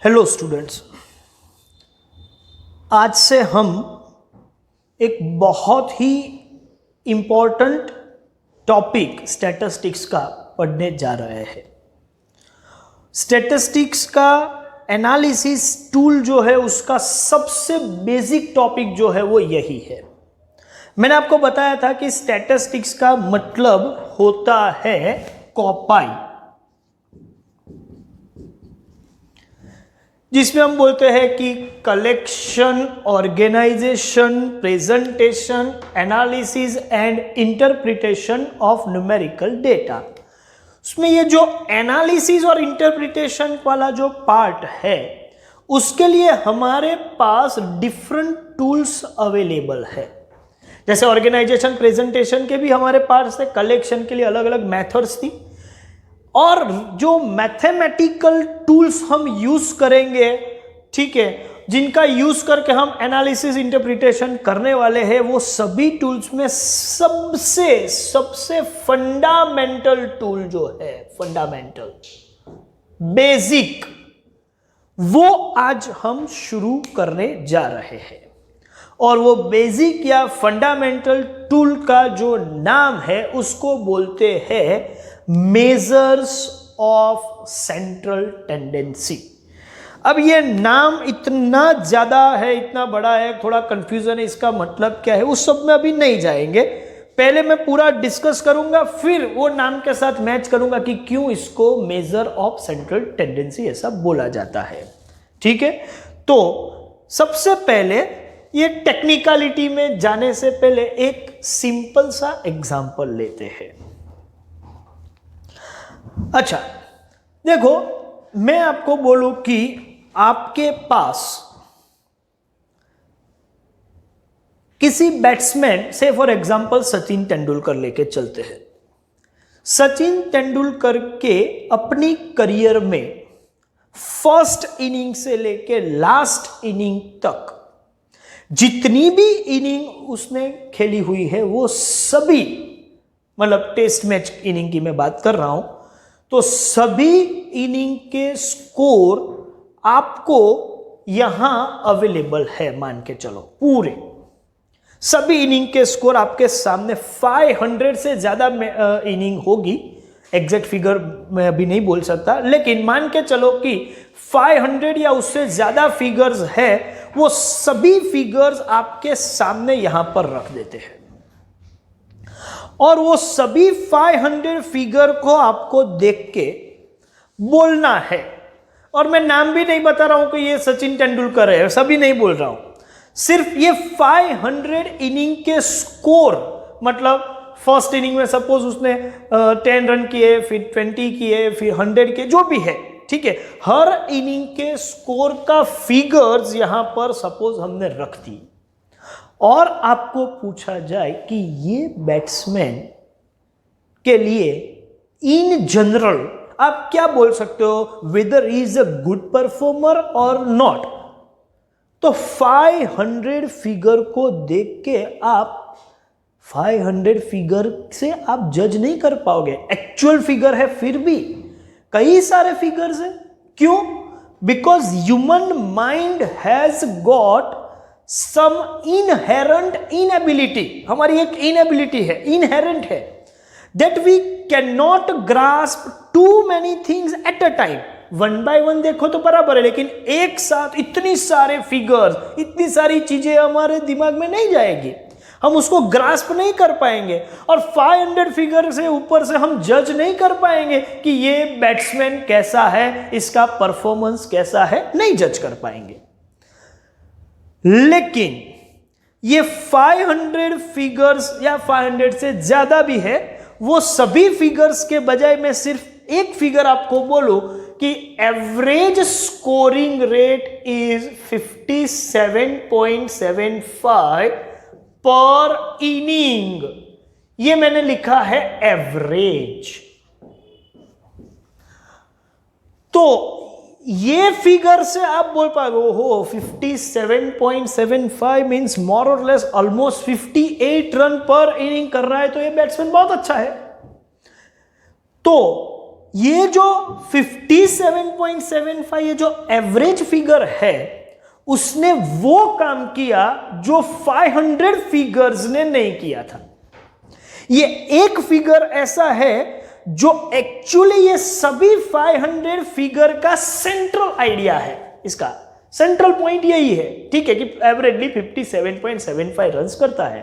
Hello students, आज से हम एक बहुत ही इम्पोर्टेंट टॉपिक स्टैटिस्टिक्स का पढ़ने जा रहे हैं। स्टैटिस्टिक्स का एनालिसिस टूल जो है उसका सबसे बेसिक टॉपिक जो है वो यही है। मैंने आपको बताया था कि स्टैटिस्टिक्स का मतलब होता है कॉपाई, जिसमें हम बोलते हैं कि collection, organisation, presentation, analysis and interpretation of numerical data. उसमें ये जो एनालिसिस और इंटरप्रिटेशन वाला जो पार्ट है उसके लिए हमारे पास डिफरेंट टूल्स अवेलेबल है। जैसे ऑर्गेनाइजेशन, प्रेजेंटेशन के भी हमारे पास है, कलेक्शन के लिए अलग अलग मेथड्स थी, और जो मैथमेटिकल टूल्स हम यूज करेंगे, ठीक है, जिनका यूज करके हम एनालिसिस इंटरप्रिटेशन करने वाले हैं, वो सभी टूल्स में सबसे फंडामेंटल टूल जो है, फंडामेंटल बेसिक, वो आज हम शुरू करने जा रहे हैं। और वो बेसिक या फंडामेंटल टूल का जो नाम है उसको बोलते हैं मेजर्स ऑफ सेंट्रल टेंडेंसी। अब ये नाम इतना ज्यादा है, इतना बड़ा है, थोड़ा कंफ्यूजन है, इसका मतलब क्या है उस सब में अभी नहीं जाएंगे। पहले मैं पूरा डिस्कस करूंगा, फिर वो नाम के साथ मैच करूंगा कि क्यों इसको मेजर ऑफ सेंट्रल टेंडेंसी ऐसा बोला जाता है। ठीक है, तो सबसे पहले ये टेक्निकलिटी में जाने से पहले एक सिंपल सा एग्जांपल लेते हैं। अच्छा देखो, मैं आपको बोलूं कि आपके पास किसी बैट्समैन से फॉर एग्जांपल सचिन तेंदुलकर लेके चलते हैं। सचिन तेंदुलकर के अपनी करियर में फर्स्ट इनिंग से लेके लास्ट इनिंग तक जितनी भी इनिंग उसने खेली हुई है वो सभी, मतलब टेस्ट मैच इनिंग की मैं बात कर रहा हूं, तो सभी इनिंग के स्कोर आपको यहां अवेलेबल है। मान के चलो पूरे सभी इनिंग के स्कोर आपके सामने 500 से ज्यादा इनिंग होगी, एग्जैक्ट फिगर मैं अभी नहीं बोल सकता, लेकिन मान के चलो कि 500 या उससे ज्यादा फिगर्स है, वो सभी फिगर्स आपके सामने यहां पर रख देते हैं और वो सभी 500 फिगर को आपको देख के बोलना है। और मैं नाम भी नहीं बता रहा हूं कि ये सचिन तेंदुलकर है, सभी नहीं बोल रहा हूं, सिर्फ ये 500 इनिंग के स्कोर, मतलब फर्स्ट इनिंग में सपोज उसने 10 रन किए, फिर 20 किए, फिर 100 किए, जो भी है, ठीक है, हर इनिंग के स्कोर का फिगर्स यहां पर सपोज हमने रख दी और आपको पूछा जाए कि ये बैट्समैन के लिए इन जनरल आप क्या बोल सकते हो, whether is a good performer और नॉट, तो 500 फिगर को देख के आप 500 फिगर से आप जज नहीं कर पाओगे। एक्चुअल फिगर है, फिर भी कई सारे फिगर्स हैं। क्यों? Because human mind has got some inherent inability, हमारी एक इनएबिलिटी है, इनहेरेंट है, that we can not grasp too many things at a time. One by one देखो तो बराबर है, लेकिन एक साथ इतनी सारे फिगर्स, इतनी सारी चीजें हमारे दिमाग में नहीं जाएगी, हम उसको ग्रास्प नहीं कर पाएंगे, और 500 फिगर से ऊपर से हम जज नहीं कर पाएंगे कि ये बैट्समैन कैसा है, इसका परफॉर्मेंस कैसा है, नहीं जज कर पाएंगे। लेकिन ये 500 फिगर्स या 500 से ज्यादा भी है, वो सभी फिगर्स के बजाय मैं सिर्फ एक फिगर आपको बोलूं कि एवरेज स्कोरिंग रेट इज 57.75 पर इनिंग, ये मैंने लिखा है एवरेज। तो ये फिगर से आप बोल पाओगे हो 57.75 मीन्स मोर और लेस ऑलमोस्ट 58 रन पर इनिंग कर रहा है, तो ये बैट्समैन बहुत अच्छा है। तो ये जो 57.75 ये जो एवरेज फिगर है उसने वो काम किया जो 500 फिगर्स ने नहीं किया था। ये एक फिगर ऐसा है जो एक्चुअली ये सभी 500 फिगर का सेंट्रल आइडिया है। इसका सेंट्रल पॉइंट यही है, ठीक है, कि एवरेजली 57.75 रन्स करता है।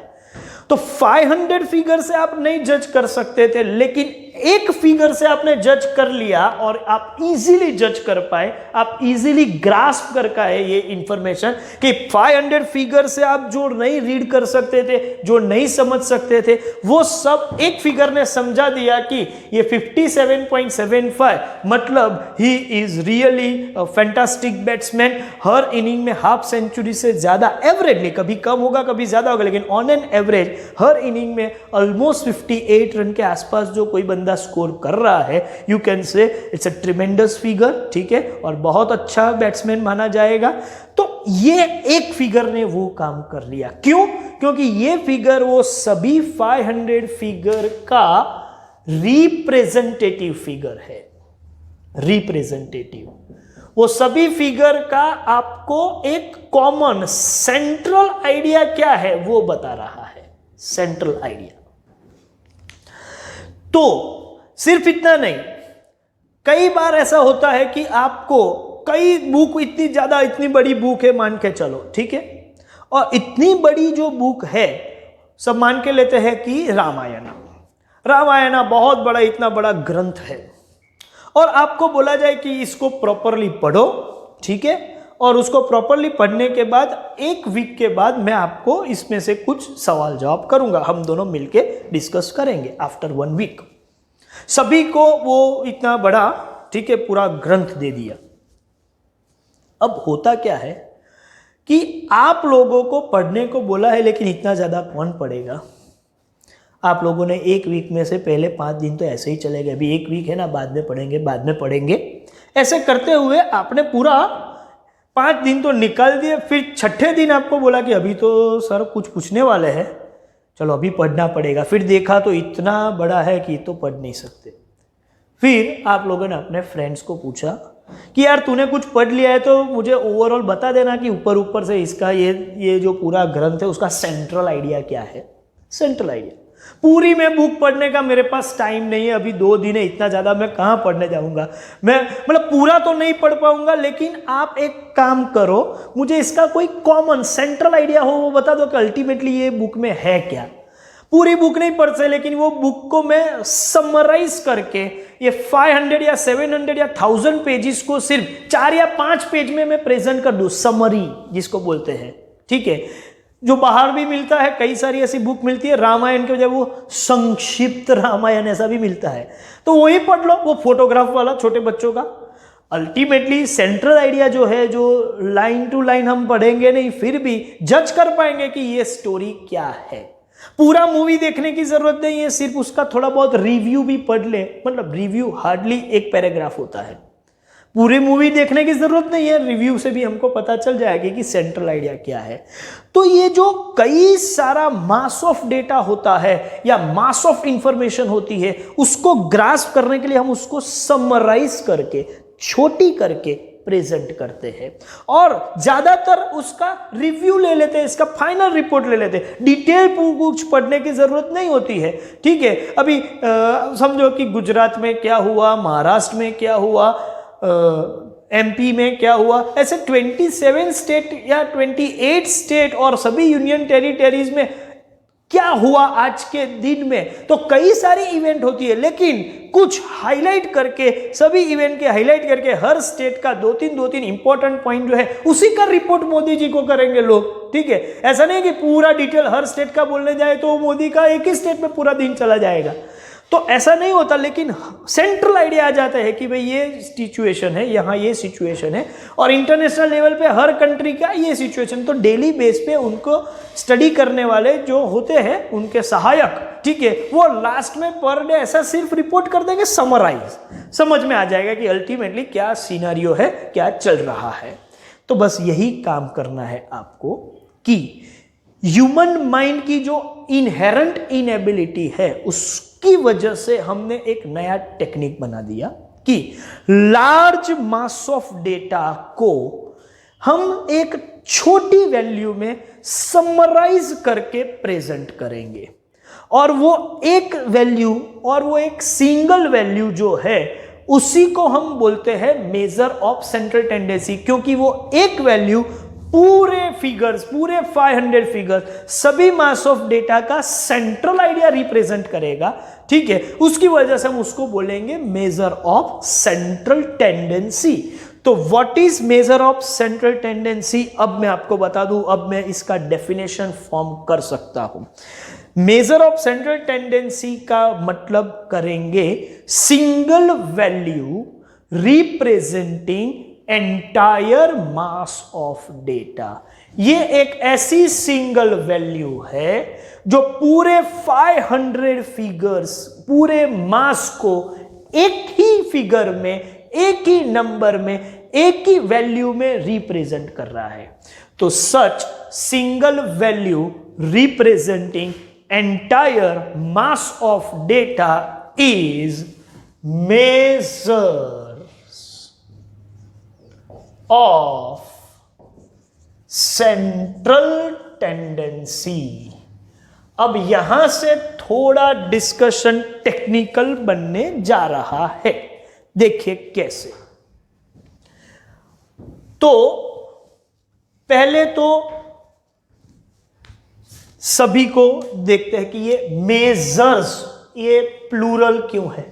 तो 500 फिगर से आप नहीं जज कर सकते थे, लेकिन एक फिगर से आपने जज कर लिया और आप इजीली जज कर पाए, आप इजीली ग्रास्प कर पाए ये इंफॉर्मेशन कि 500 फिगर से आप जो नहीं रीड कर सकते थे, जो नहीं समझ सकते थे, वो सब एक फिगर ने समझा दिया कि ये 57.75 मतलब he is really fantastic batsman. Her inning में हाफ सेंचुरी से ज्यादा एवरेजली, कभी कम होगा कभी ज्यादा होगा, लेकिन on an average her inning में ऑलमोस्ट 58 रन के आसपास जो कोई बंदा स्कोर कर रहा है, you can say it's a tremendous figure, ठीक है, और बहुत अच्छा बैट्समैन माना जाएगा। तो ये एक फिगर ने वो काम कर लिया। क्यों? क्योंकि ये फिगर वो सभी 500 फिगर का रिप्रेजेंटेटिव फिगर है। रिप्रेजेंटेटिव, वो सभी फिगर का आपको एक कॉमन सेंट्रल आइडिया क्या है वो बता रहा है, सेंट्रल आइडिया। तो सिर्फ इतना नहीं, कई बार ऐसा होता है कि आपको कई बुक, इतनी ज्यादा, इतनी बड़ी बुक है मान के चलो, ठीक है, और इतनी बड़ी जो बुक है, सब मान के लेते हैं कि रामायण बहुत बड़ा, इतना बड़ा ग्रंथ है, और आपको बोला जाए कि इसको प्रॉपरली पढ़ो, ठीक है, और उसको प्रॉपरली पढ़ने के बाद एक वीक के बाद मैं आपको इसमें से कुछ सवाल जवाब करूंगा, हम दोनों मिलके डिस्कस करेंगे आफ्टर 1 वीक। सभी को वो इतना बड़ा, ठीक है, पूरा ग्रंथ दे दिया। अब होता क्या है कि आप लोगों को पढ़ने को बोला है, लेकिन इतना ज़्यादा कौन पढ़ेगा? आप लोगों ने एक वीक में से पहले 5 दिन तो ऐसे ही चले गए, अभी एक वीक है ना, बाद में पढ़ेंगे, ऐसे करते हुए आपने पूरा 5 दिन तो निकाल दिए। फिर छठे दिन आपको बोला कि अभी तो सर कुछ पूछने वाले हैं, चलो अभी पढ़ना पड़ेगा। फिर देखा तो इतना बड़ा है कि तो पढ़ नहीं सकते। फिर आप लोगों ने अपने फ्रेंड्स को पूछा कि यार तूने कुछ पढ़ लिया है तो मुझे ओवरऑल बता देना कि ऊपर से इसका ये जो पूरा ग्रंथ है उसका सेंट्रल आइडिया क्या है। सेंट्रल आइडिया पूरी में बुक पढ़ने का मेरे पास टाइम नहीं है, अभी 2 दिन है, इतना ज़्यादा मैं कहाँ पढ़ने जाऊँगा, मैं मतलब पूरा तो नहीं पढ़ पाऊँगा, लेकिन आप एक काम करो, मुझे इसका कोई कॉमन सेंट्रल आइडिया हो वो बता दो कि अल्टीमेटली ये बुक में है क्या। पूरी बुक नहीं पढ़ सकते, लेकिन वो बुक को मैं समराइज करके ये 500 या 700 या 1000 पेजेस को सिर्फ 4 या 5 पेज में मैं प्रेजेंट कर दूँ, समरी जिसको बोलते हैं, ठीक है, जो बाहर भी मिलता है। कई सारी ऐसी बुक मिलती है रामायण के बजाय वो संक्षिप्त रामायण ऐसा भी मिलता है, तो वही पढ़ लो, वो फोटोग्राफ वाला छोटे बच्चों का। अल्टीमेटली सेंट्रल आइडिया जो है, जो लाइन टू लाइन हम पढ़ेंगे नहीं, फिर भी जज कर पाएंगे कि ये स्टोरी क्या है। पूरा मूवी देखने की जरूरत नहीं है, सिर्फ उसका थोड़ा बहुत रिव्यू भी पढ़ ले, मतलब रिव्यू हार्डली 1 पैराग्राफ होता है, पूरी मूवी देखने की जरूरत नहीं है, रिव्यू से भी हमको पता चल जाएगी कि सेंट्रल आइडिया क्या है। तो ये जो कई सारा मास ऑफ डेटा होता है या मास ऑफ इंफॉर्मेशन होती है, उसको ग्रास्प करने के लिए हम उसको समराइज करके, छोटी करके प्रेजेंट करते हैं, और ज्यादातर उसका रिव्यू ले लेते हैं, इसका फाइनल रिपोर्ट ले लेते हैं। डिटेल कुछ पढ़ने की जरूरत नहीं होती है, ठीक है। अभी समझो कि गुजरात में क्या हुआ, महाराष्ट्र में क्या हुआ, एमपी में क्या हुआ, ऐसे 27 स्टेट या 28 स्टेट और सभी यूनियन टेरिटरीज में क्या हुआ आज के दिन में, तो कई सारी इवेंट होती है, लेकिन कुछ हाईलाइट करके, सभी इवेंट के हाईलाइट करके, हर स्टेट का 2-3 इंपॉर्टेंट पॉइंट जो है उसी का रिपोर्ट मोदी जी को करेंगे लोग, ठीक है। ऐसा नहीं कि पूरा डिटेल हर स्टेट का बोलने जाए तो मोदी का एक ही स्टेट में पूरा दिन चला जाएगा, तो ऐसा नहीं होता। लेकिन सेंट्रल आइडिया आ जाता है कि भाई ये सिचुएशन है, यहाँ ये सिचुएशन है, और इंटरनेशनल लेवल पे हर कंट्री का ये सिचुएशन, तो डेली बेस पे उनको स्टडी करने वाले जो होते हैं, उनके सहायक, ठीक है, वो लास्ट में पर डे ऐसा सिर्फ रिपोर्ट कर देंगे, समराइज, समझ में आ जाएगा कि अल्टीमेटली क्या सिनेरियो है, क्या चल रहा है। तो बस यही काम करना है आपको कि ह्यूमन माइंड की जो इनहेरेंट इनएबिलिटी है उसकी वजह से हमने एक नया टेक्निक बना दिया कि लार्ज मास ऑफ डेटा को हम एक छोटी वैल्यू में समराइज करके प्रेजेंट करेंगे, और वो एक वैल्यू और वो एक सिंगल वैल्यू जो है उसी को हम बोलते हैं मेजर ऑफ सेंट्रल टेंडेंसी, क्योंकि वो एक वैल्यू पूरे फिगर्स, पूरे 500 फिगर्स, सभी मास ऑफ डेटा का सेंट्रल आइडिया रिप्रेजेंट करेगा। ठीक है, उसकी वजह से हम उसको बोलेंगे मेजर ऑफ सेंट्रल टेंडेंसी। तो what is measure of central tendency, अब मैं आपको बता दूं, अब मैं इसका डेफिनेशन फॉर्म कर सकता हूं। मेजर ऑफ सेंट्रल टेंडेंसी का मतलब करेंगे single value representing entire mass of data. ये एक ऐसी सिंगल वैल्यू है जो पूरे 500 फिगर्स, पूरे मास को एक ही फिगर में, एक ही नंबर में, एक ही वैल्यू में रिप्रेजेंट कर रहा है। तो such single value representing entire mass of data is measures of central tendency। अब यहां से थोड़ा डिस्कशन टेक्निकल बनने जा रहा है, देखिए कैसे। तो पहले तो सभी को देखते हैं कि ये मेजर्स, ये प्लूरल क्यों है।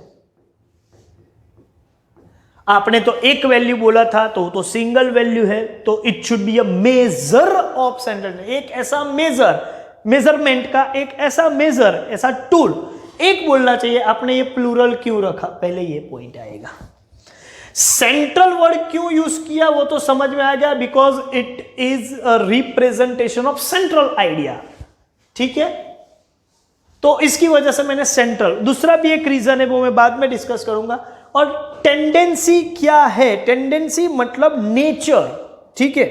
आपने तो एक वैल्यू बोला था तो सिंगल वैल्यू है, तो it should be a measure of central. एक ऐसा मेजर, मेजरमेंट का एक ऐसा मेजर, ऐसा टूल एक बोलना चाहिए। आपने ये प्लूरल क्यों रखा, पहले ये पॉइंट आएगा। सेंट्रल वर्ड क्यों यूज किया वो तो समझ में आ गया, because it is a representation of central idea. ठीक है, तो इसकी वजह से मैंने सेंट्रल। दूसरा भी एक रीजन है, वो मैं बाद में डिस्कस करूंगा। और टेंडेंसी क्या है, टेंडेंसी मतलब नेचर। ठीक है,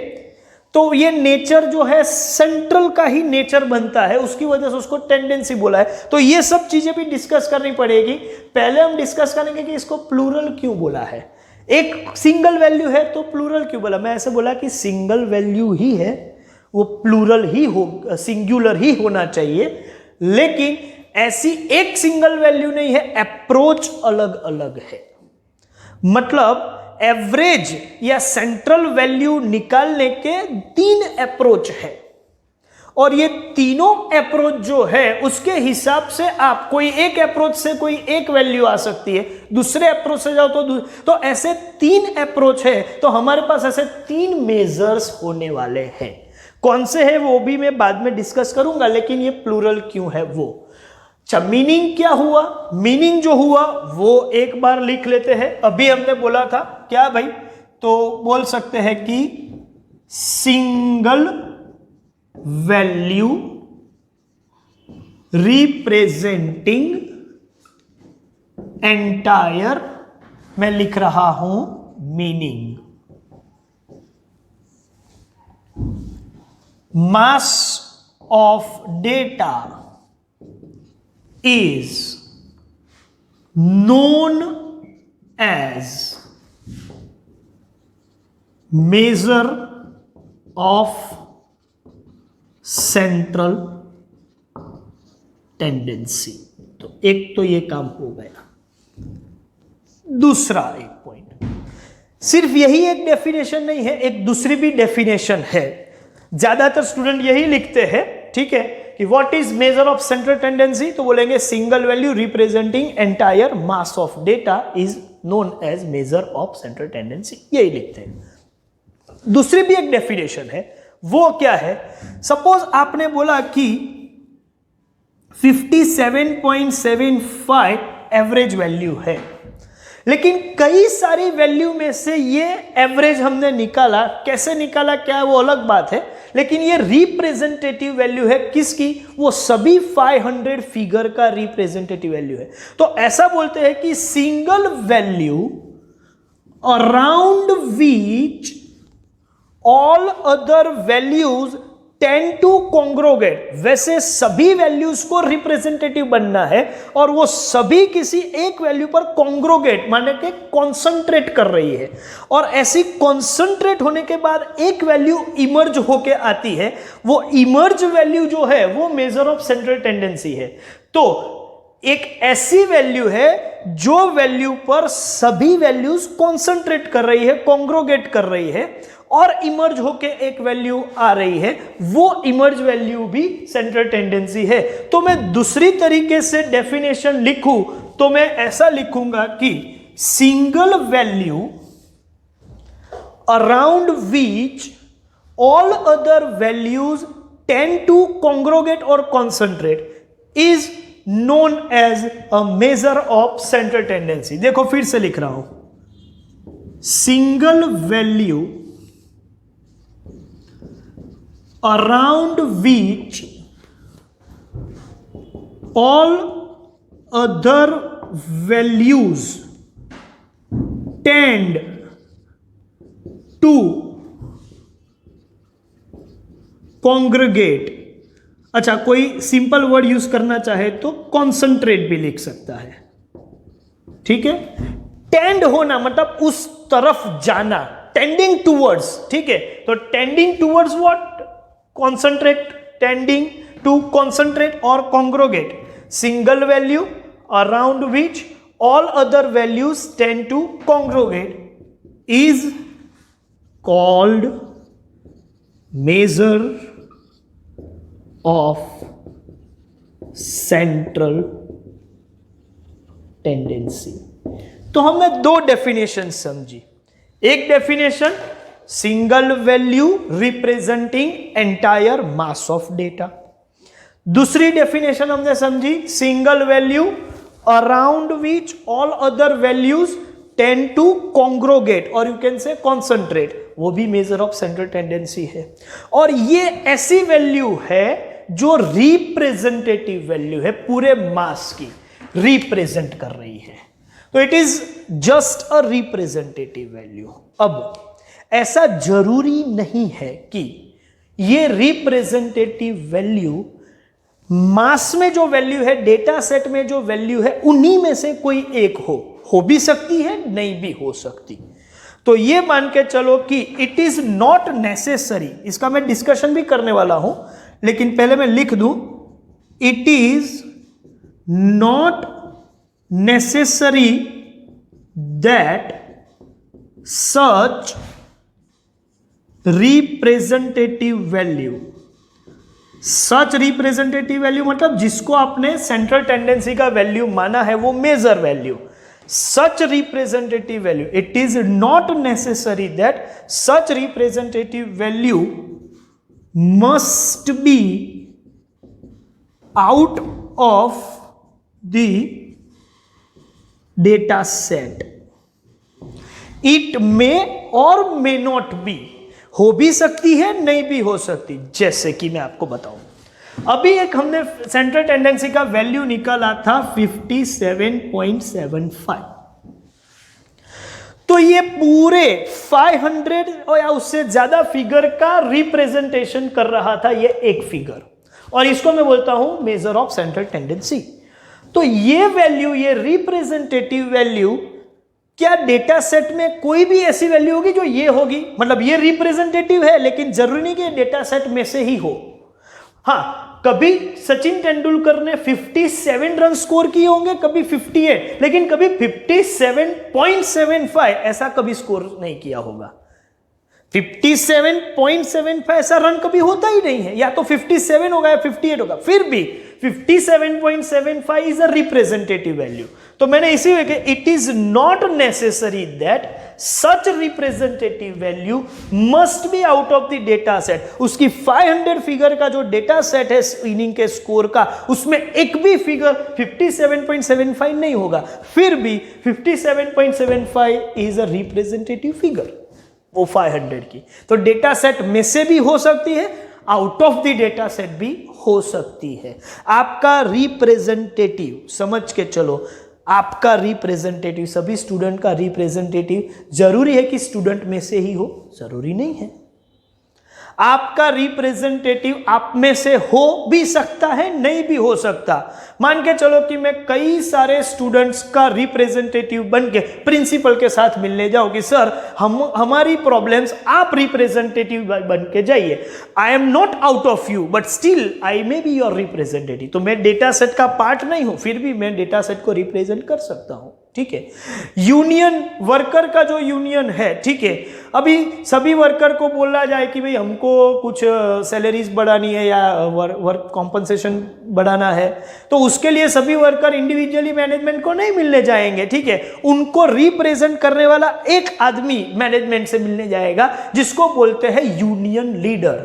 तो ये नेचर जो है सेंट्रल का ही नेचर बनता है, उसकी वजह से उसको टेंडेंसी बोला है। तो ये सब चीजें भी डिस्कस करनी पड़ेगी। पहले हम डिस्कस करेंगे कि इसको प्लूरल क्यों बोला है। एक सिंगल वैल्यू है तो प्लूरल क्यों बोला। मैं ऐसे बोला कि सिंगल वैल्यू ही है, वो प्लूरल ही हो, सिंगुलर ही होना चाहिए, लेकिन ऐसी एक सिंगल वैल्यू नहीं है, अप्रोच अलग अलग है। मतलब एवरेज या सेंट्रल वैल्यू निकालने के 3 अप्रोच है, और ये तीनों अप्रोच जो है उसके हिसाब से आप कोई एक अप्रोच से कोई एक वैल्यू आ सकती है, दूसरे अप्रोच से जाओ तो ऐसे 3 अप्रोच है। तो हमारे पास ऐसे 3 मेजर्स होने वाले हैं। कौन से है वो भी मैं बाद में डिस्कस करूंगा, लेकिन ये प्लूरल क्यों है वो। अच्छा, मीनिंग क्या हुआ, मीनिंग जो हुआ वो एक बार लिख लेते हैं। अभी हमने बोला था क्या भाई, तो बोल सकते हैं कि सिंगल वैल्यू रिप्रेजेंटिंग एंटायर, मैं लिख रहा हूं meaning, mass of data is known as measure of central tendency। तो एक तो ये काम हो गया। दूसरा एक पॉइंट, सिर्फ यही एक डेफिनेशन नहीं है, एक दूसरी भी डेफिनेशन है। ज्यादातर स्टूडेंट यही लिखते हैं, ठीक है, कि what is measure of central tendency, तो बोलेंगे single value representing entire mass of data is known as measure of central tendency, यही लिखते हैं। दूसरी भी एक डेफिनेशन है, वो क्या है। सपोज आपने बोला कि 57.75 एवरेज वैल्यू है, लेकिन कई सारी वैल्यू में से ये एवरेज हमने निकाला, कैसे निकाला क्या है वो अलग बात है, लेकिन ये रिप्रेजेंटेटिव वैल्यू है किसकी, वो सभी 500 फिगर का रिप्रेजेंटेटिव वैल्यू है। तो ऐसा बोलते हैं कि single value around which all other values tend to congregate, वैसे सभी वैल्यूज को रिप्रेजेंटेटिव बनना है और वो सभी किसी एक वैल्यू पर कॉन्ग्रोगेट माने के कॉन्सेंट्रेट कर रही है, और ऐसी कॉन्सेंट्रेट होने के बाद एक वैल्यू इमर्ज होके आती है, वो इमर्ज वैल्यू जो है वो मेजर ऑफ सेंट्रल टेंडेंसी है। तो एक ऐसी वैल्यू है जो वैल्यू पर सभी वैल्यूज कॉन्सेंट्रेट कर रही है, कॉन्ग्रोगेट कर रही है और इमर्ज होके एक वैल्यू आ रही है, वो इमर्ज वैल्यू भी सेंट्रल टेंडेंसी है। तो मैं दूसरी तरीके से डेफिनेशन लिखूं तो मैं ऐसा लिखूंगा कि single value around which all other values tend to congregate और concentrate is known as a measure of central tendency. देखो फिर से लिख रहा हूं, single value around which all other values tend to congregate। अच्छा, कोई सिंपल वर्ड यूज करना चाहे तो कॉन्सेंट्रेट भी लिख सकता है, ठीक है। टेंड होना मतलब उस तरफ जाना, टेंडिंग टूवर्ड्स, ठीक है। तो tending towards what? concentrate, tending to concentrate or congregate, single value around which all other values tend to congregate is called measure of central tendency। तो हमने दो डेफिनेशन समझी। एक definition single value representing entire mass of data, दूसरी definition हमने समझी single value around which all other values tend to congregate और you can say concentrate, वो भी मेजर ऑफ सेंट्रल टेंडेंसी है। और ये ऐसी वैल्यू है जो रिप्रेजेंटेटिव वैल्यू है, पूरे मास की रिप्रेजेंट कर रही है, तो it is just a representative value. अब ऐसा जरूरी नहीं है कि ये रिप्रेजेंटेटिव वैल्यू मास में जो वैल्यू है, डेटा सेट में जो वैल्यू है, उन्हीं में से कोई एक हो भी सकती है, नहीं भी हो सकती। तो ये मान के चलो कि इट इज नॉट नेसेसरी, इसका मैं डिस्कशन भी करने वाला हूं, लेकिन पहले मैं लिख दूं, it is not necessary that such representative value, such representative value मतलब जिसको आपने सेंट्रल टेंडेंसी का वैल्यू माना है वो measure value, such representative value, it is not necessary that such representative value must be out of the data set. It may और may not be, हो भी सकती है, नहीं भी हो सकती। जैसे कि मैं आपको बताऊं, अभी एक हमने सेंट्रल टेंडेंसी का वैल्यू निकाला था 57.75, तो ये पूरे 500 या उससे ज्यादा फिगर का रिप्रेजेंटेशन कर रहा था, ये एक फिगर, और इसको मैं बोलता हूं मेजर ऑफ सेंट्रल टेंडेंसी। तो ये वैल्यू, ये रिप्रेजेंटेटिव वैल्यू, क्या डेटा सेट में कोई भी ऐसी वैल्यू होगी जो ये होगी, मतलब ये रिप्रेजेंटेटिव है लेकिन जरूरी नहीं कि डेटा सेट में से ही हो। हाँ, कभी सचिन तेंदुलकर ने 57 रन स्कोर किए होंगे, कभी 58, लेकिन कभी 57.75 ऐसा कभी स्कोर नहीं किया होगा। 57.75 ऐसा रन कभी होता ही नहीं है, या तो 57 होगा या 58 होगा, फिर भी 57.75 इज अ रिप्रेजेंटेटिव वैल्यू। तो मैंने इसी वजह it is not necessary that such representative value must be out of the data set. उसकी 500 फिगर का जो डेटा सेट है इनिंग के स्कोर का, उसमें एक भी फिगर 57.75 नहीं होगा, फिर भी 57.75 इज अ रिप्रेजेंटेटिव फिगर, वो 500 की। तो डेटा सेट में से भी हो सकती है, out of the data set भी हो सकती है। आपका रिप्रेजेंटेटिव समझ के चलो, आपका रिप्रेजेंटेटिव, सभी स्टूडेंट का रिप्रेजेंटेटिव जरूरी है कि स्टूडेंट में से ही हो, जरूरी नहीं है। आपका रिप्रेजेंटेटिव आप में से हो भी सकता है, नहीं भी हो सकता। मान के चलो कि मैं कई सारे स्टूडेंट्स का रिप्रेजेंटेटिव बन के प्रिंसिपल के साथ मिलने जाऊं कि सर हमारी प्रॉब्लम्स आप रिप्रेजेंटेटिव बन के जाइए। I am not out of you but still I may be your representative. तो मैं डेटा सेट का पार्ट नहीं हूं, फिर भी मैं डेटा सेट को रिप्रेजेंट कर सकता हूं। ठीक है, यूनियन वर्कर का जो यूनियन है, ठीक है, अभी सभी वर्कर को बोला जाए कि भाई हमको कुछ सैलरीज बढ़ानी है या वर्क कॉम्पनसेशन बढ़ाना है, तो उसके लिए सभी वर्कर इंडिविजुअली मैनेजमेंट को नहीं मिलने जाएंगे। ठीक है, उनको रिप्रेजेंट करने वाला एक आदमी मैनेजमेंट से मिलने जाएगा जिसको बोलते हैं यूनियन लीडर।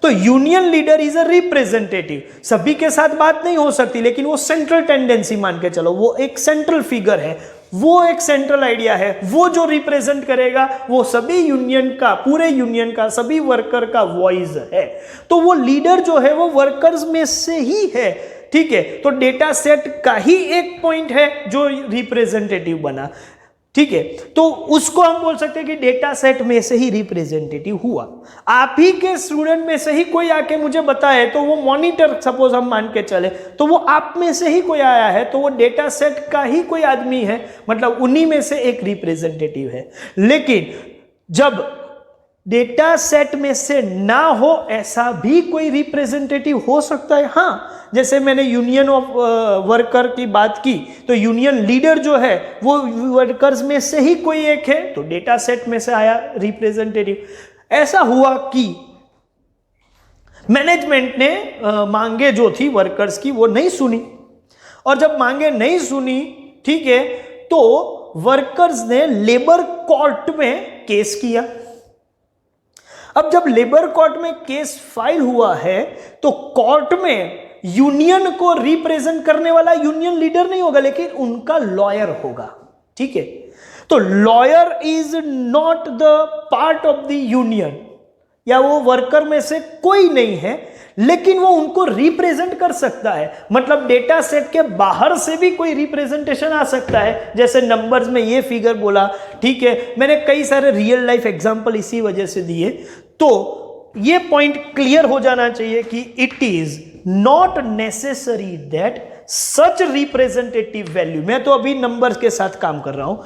तो union leader is a representative. सभी के साथ बात नहीं हो सकती, लेकिन वो सेंट्रल टेंडेंसी मान के चलो, वो एक सेंट्रल फिगर है, वो एक सेंट्रल आइडिया है, वो जो रिप्रेजेंट करेगा वो सभी यूनियन का, पूरे यूनियन का, सभी वर्कर का वॉइस है। तो वो लीडर जो है वो वर्कर्स में से ही है। ठीक है, तो डेटा सेट का ही एक पॉइंट है जो रिप्रेजेंटेटिव बना। ठीक है, तो उसको हम बोल सकते हैं कि डेटा सेट में से ही रिप्रेजेंटेटिव हुआ। आप ही के स्टूडेंट में से ही कोई आके मुझे बताए, तो वो मॉनिटर सपोज हम मान के चले, तो वो आप में से ही कोई आया है, तो वो डेटा सेट का ही कोई आदमी है, मतलब उन्हीं में से एक रिप्रेजेंटेटिव है। लेकिन जब डेटा सेट में से ना हो ऐसा भी कोई रिप्रेजेंटेटिव हो सकता है। हाँ, जैसे मैंने यूनियन ऑफ वर्कर की बात की, तो यूनियन लीडर जो है वो वर्कर्स में से ही कोई एक है, तो डेटा सेट में से आया रिप्रेजेंटेटिव। ऐसा हुआ कि मैनेजमेंट ने मांगे जो थी वर्कर्स की वो नहीं सुनी, और जब मांगे नहीं सुनी, ठीक है, तो वर्कर्स ने लेबर कोर्ट में केस किया। अब जब लेबर कोर्ट में केस फाइल हुआ है, तो कोर्ट में यूनियन को रिप्रेजेंट करने वाला यूनियन लीडर नहीं होगा, लेकिन उनका लॉयर होगा। ठीक है, तो lawyer is not the part of the union, या वो वर्कर में से कोई नहीं है, लेकिन वो उनको रिप्रेजेंट कर सकता है। मतलब डेटा सेट के बाहर से भी कोई रिप्रेजेंटेशन आ सकता है, जैसे नंबर्स में ये फिगर बोला। ठीक है, मैंने कई सारे रियल लाइफ एग्जांपल इसी वजह से दिए। तो ये पॉइंट क्लियर हो जाना चाहिए कि it is not necessary that such representative value, मैं तो अभी नंबर्स के साथ काम कर रहा हूं,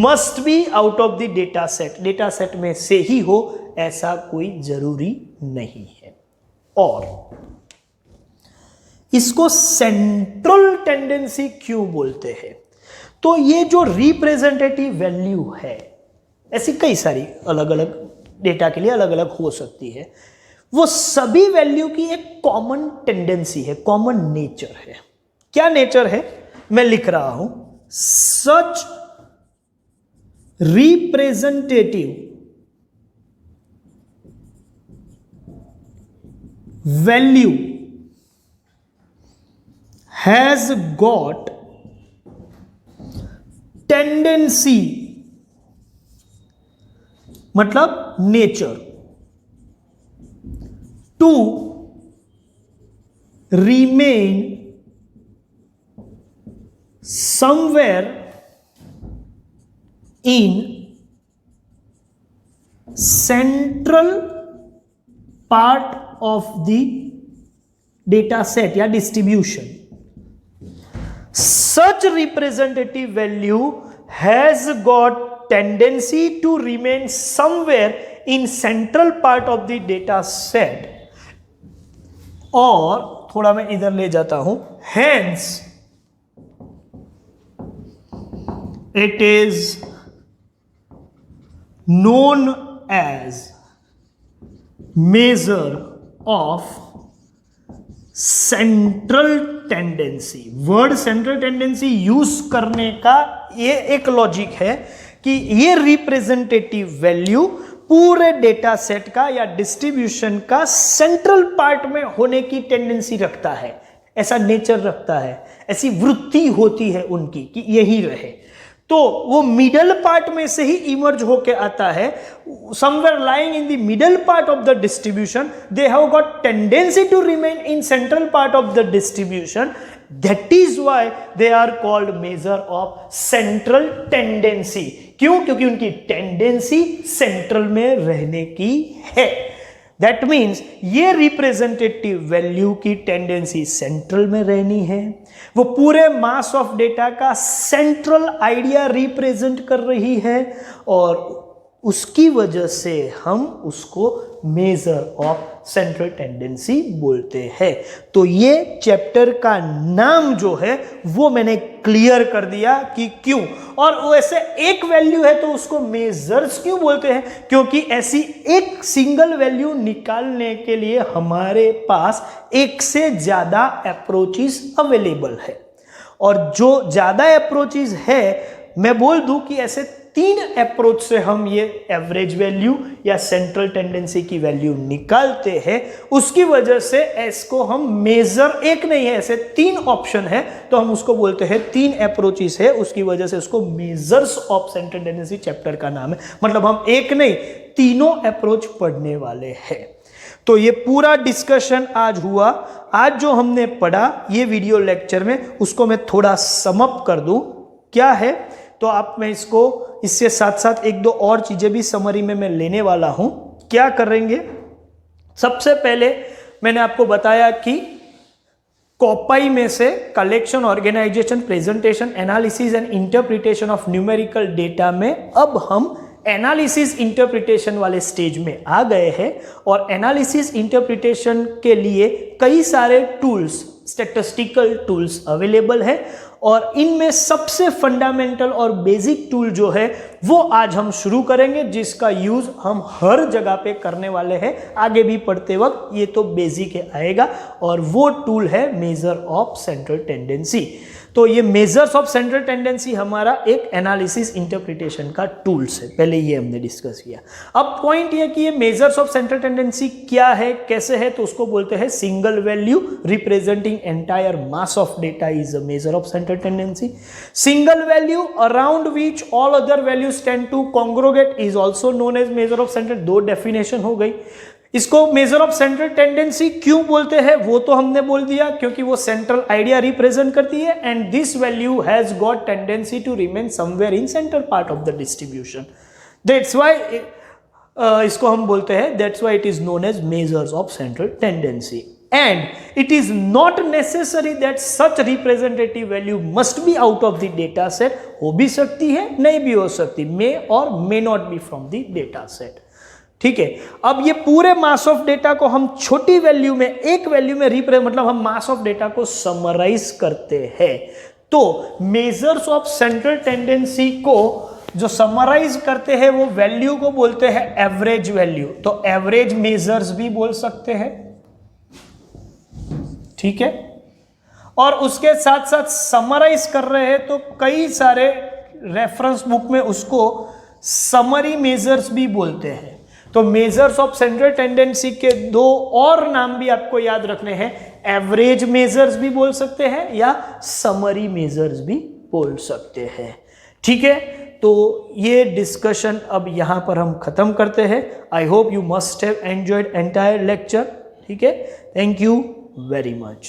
must be out of the data set, data set में से ही हो, ऐसा कोई जरूरी नहीं है। और इसको सेंट्रल टेंडेंसी क्यों बोलते हैं? तो ये जो रिप्रेजेंटेटिव वैल्यू है, ऐसी कई सारी अलग अलग डेटा के लिए अलग अलग हो सकती है, वो सभी वैल्यू की एक कॉमन टेंडेंसी है, कॉमन नेचर है। क्या नेचर है? मैं लिख रहा हूं, such representative value has got tendency, मतलब nature, to remain somewhere in central part of the data set या distribution. Such representative value has got tendency to remain somewhere in central part of the data set, और थोड़ा मैं इधर ले जाता हूं, hence it is known as measure of central tendency. Word central tendency use करने का ये एक लॉजिक है कि ये रिप्रेजेंटेटिव वैल्यू पूरे डेटा सेट का या डिस्ट्रीब्यूशन का सेंट्रल पार्ट में होने की टेंडेंसी रखता है, ऐसा नेचर रखता है, ऐसी वृत्ति होती है उनकी कि यही रहे। तो वो मिडल पार्ट में से ही इमर्ज होके आता है, somewhere lying in the middle part of the distribution, they have got tendency to remain in central part of the distribution. That is why they are called measure of central tendency. क्यों? क्योंकि उनकी tendency central में रहने की है। That means ये representative value की tendency central में रहनी है, वो पूरे मास ऑफ डेटा का सेंट्रल आइडिया रिप्रेजेंट कर रही है और उसकी वजह से हम उसको मेजर ऑफ सेंट्रल टेंडेंसी बोलते हैं। तो ये चैप्टर का नाम जो है वो मैंने क्लियर कर दिया कि क्यों, और वैसे एक वैल्यू है तो उसको मेजर्स क्यों बोलते हैं, क्योंकि ऐसी एक सिंगल वैल्यू निकालने के लिए हमारे पास एक से ज्यादा अप्रोचेस अवेलेबल है, और जो ज्यादा अप्रोचेस है मैं बोल दूं कि ऐसे 3 अप्रोच से हम ये एवरेज वैल्यू या सेंट्रल टेंडेंसी की वैल्यू निकालते हैं। उसकी वजह से इसको हम मेजर, एक नहीं है, ऐसे 3 ऑप्शन है तो हम उसको बोलते हैं 3 अप्रोचेस है, उसकी वजह से उसको measures of central tendency chapter का नाम है। मतलब हम एक नहीं, तीनों अप्रोच पढ़ने वाले हैं। तो ये पूरा डिस्कशन आज हुआ। आज जो हमने पढ़ा ये वीडियो लेक्चर में, उसको मैं थोड़ा समअप कर दूं क्या है, तो आप मैं इसको इससे साथ साथ 1-2 और चीजें भी समरी में मैं लेने वाला हूं। क्या करेंगे, सबसे पहले मैंने आपको बताया कि कॉपाई में से collection, organisation, presentation, analysis and interpretation of numerical data में अब हम एनालिसिस इंटरप्रिटेशन वाले स्टेज में आ गए हैं, और एनालिसिस इंटरप्रिटेशन के लिए कई सारे टूल्स, स्टैटिस्टिकल टूल्स अवेलेबल है, और इनमें सबसे फंडामेंटल और बेसिक टूल जो है वो आज हम शुरू करेंगे, जिसका यूज हम हर जगह पे करने वाले हैं। आगे भी पढ़ते वक्त ये तो बेसिक आएगा, और वो टूल है मेजर ऑफ सेंट्रल टेंडेंसी। तो ये मेजर्स ऑफ सेंट्रल टेंडेंसी हमारा एक एनालिसिस इंटरप्रिटेशन का टूल्स है, पहले ये हमने डिस्कस किया। अब पॉइंट ये कि ये मेजर्स ऑफ सेंट्रल टेंडेंसी क्या है, कैसे है, तो उसको बोलते हैं single value representing entire mass of data is a measure of central tendency. Single value around which all other values tend to congregate is also known as measure of central. 2 definition हो गई। इसको major of central tendency क्यों बोलते हैं वो तो हमने बोल दिया, क्योंकि वो सेंट्रल आइडिया रिप्रेजेंट करती है, and this value has got tendency to remain somewhere in central part of the distribution. That's why इसको हम बोलते हैं, that's why it is known as measures of central tendency. And it is not necessary that such representative value must be out of the data set. हो भी सकती है, नहीं भी हो सकती, may or may not be from the data set. ठीक है। अब ये पूरे मास ऑफ डेटा को हम छोटी वैल्यू में, एक वैल्यू में मतलब हम मास ऑफ डेटा को समराइज करते हैं। तो मेजर्स ऑफ सेंट्रल टेंडेंसी को जो समराइज करते हैं वो वैल्यू को बोलते हैं एवरेज वैल्यू। तो एवरेज मेजर्स भी बोल सकते हैं, ठीक है। और उसके साथ साथ समराइज कर रहे हैं तो कई सारे रेफरेंस बुक में उसको समरी मेजर्स भी बोलते हैं। तो मेजर्स ऑफ सेंट्रल टेंडेंसी के 2 और नाम भी आपको याद रखने हैं, एवरेज मेजर्स भी बोल सकते हैं या समरी मेजर्स भी बोल सकते हैं, ठीक है। तो ये डिस्कशन अब यहां पर हम खत्म करते हैं। I hope you must have enjoyed entire lecture, ठीक है। Thank you very much.